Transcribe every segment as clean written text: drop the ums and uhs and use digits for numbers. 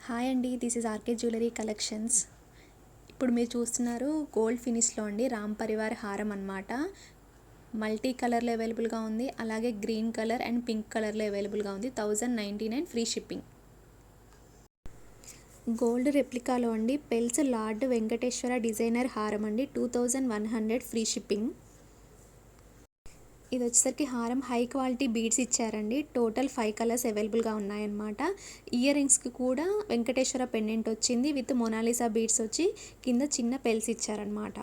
Hi అండి, this is RK jewellery collections. ఇప్పుడు మీరు చూస్తున్నారు గోల్డ్ ఫినిష్లో అండి రామ్ పరివార్ హారం అన్నమాట. మల్టీ కలర్లో అవైలబుల్గా ఉంది, అలాగే గ్రీన్ కలర్ అండ్ పింక్ కలర్లో అవైలబుల్గా ఉంది. 1099 ఫ్రీ షిప్పింగ్. గోల్డ్ రెప్లికాలో అండి పెల్స్ లార్డ్ వెంకటేశ్వర డిజైనర్ హారం అండి. 2100 ఫ్రీ షిప్పింగ్. ఇది వచ్చేసరికి హారం హై క్వాలిటీ బీడ్స్ ఇచ్చారండి. టోటల్ 5 కలర్స్ అవైలబుల్గా ఉన్నాయన్నమాట. ఇయర్ రింగ్స్కి కూడా వెంకటేశ్వర పెండెంట్ వచ్చింది విత్ మొనాలిసా బీడ్స్ వచ్చి కింద చిన్న పెల్స్ ఇచ్చారనమాట.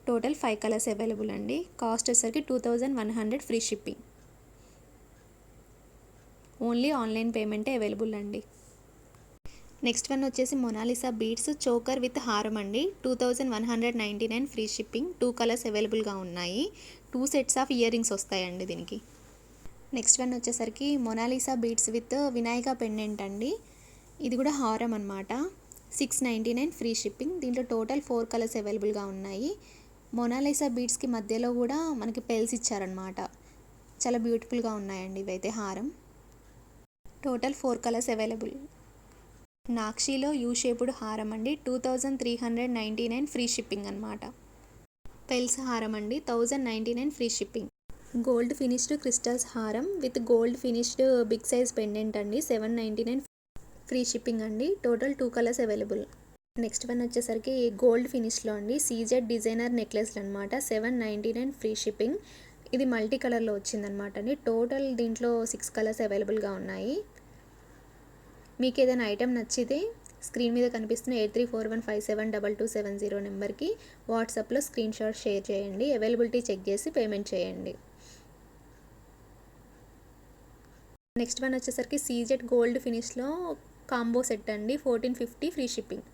టోటల్ 5 కలర్స్ అవైలబుల్ అండి. కాస్ట్ వచ్చేసరికి 2100 ఫ్రీ షిప్పింగ్. ఓన్లీ ఆన్లైన్ పేమెంటే అవైలబుల్ అండి. నెక్స్ట్ వన్ వచ్చేసి మొనాలిసా బీడ్స్ చోకర్ విత్ హారం అండి. 2199 ఫ్రీ షిప్పింగ్. 2 కలర్స్ అవైలబుల్గా ఉన్నాయి. 2 సెట్స్ ఆఫ్ ఇయర్ రింగ్స్ వస్తాయండి దీనికి. నెక్స్ట్ వన్ వచ్చేసరికి Mona Lisa beads with Vinayaka pendant అండి. ఇది కూడా హారం అనమాట. 699 ఫ్రీ షిప్పింగ్. దీంట్లో టోటల్ 4 కలర్స్ అవైలబుల్గా ఉన్నాయి. మొనాలిసా బీడ్స్కి మధ్యలో కూడా మనకి పెల్స్ ఇచ్చారనమాట. చాలా బ్యూటిఫుల్గా ఉన్నాయండి ఇవైతే హారం. Total 4 colours available. నాక్షిలో యూ షేపుడ్ హారం అండి. 2399 ఫ్రీ షిప్పింగ్ అనమాట. పెల్స్ హారం అండి. 1099 free shipping. Gold finished crystals హారం with gold finished big size pendant అండి. 799 ఫ్రీ షిప్పింగ్ అండి. Total 2 colours available. Next one వచ్చేసరికి గోల్డ్ ఫినిష్లో అండి సీజెడ్ డిజైనర్ నెక్లెస్లు అనమాట. 799 ఫ్రీ షిప్పింగ్. ఇది మల్టీ కలర్లో వచ్చిందనమాట అండి. టోటల్ దీంట్లో 6 కలర్స్ అవైలబుల్గా ఉన్నాయి. మీకు ఏదైనా ఐటెం నచ్చితే స్క్రీన్ మీద కనిపిస్తున్న 8341572270 నెంబర్కి వాట్సాప్లో స్క్రీన్ షాట్ షేర్ చేయండి. అవైలబిలిటీ చెక్ చేసి పేమెంట్ చేయండి. నెక్స్ట్ వన్ వచ్చేసరికి సీజెడ్ గోల్డ్ ఫినిష్లో కాంబో సెట్ అండి. 1450 ఫ్రీ షిప్పింగ్.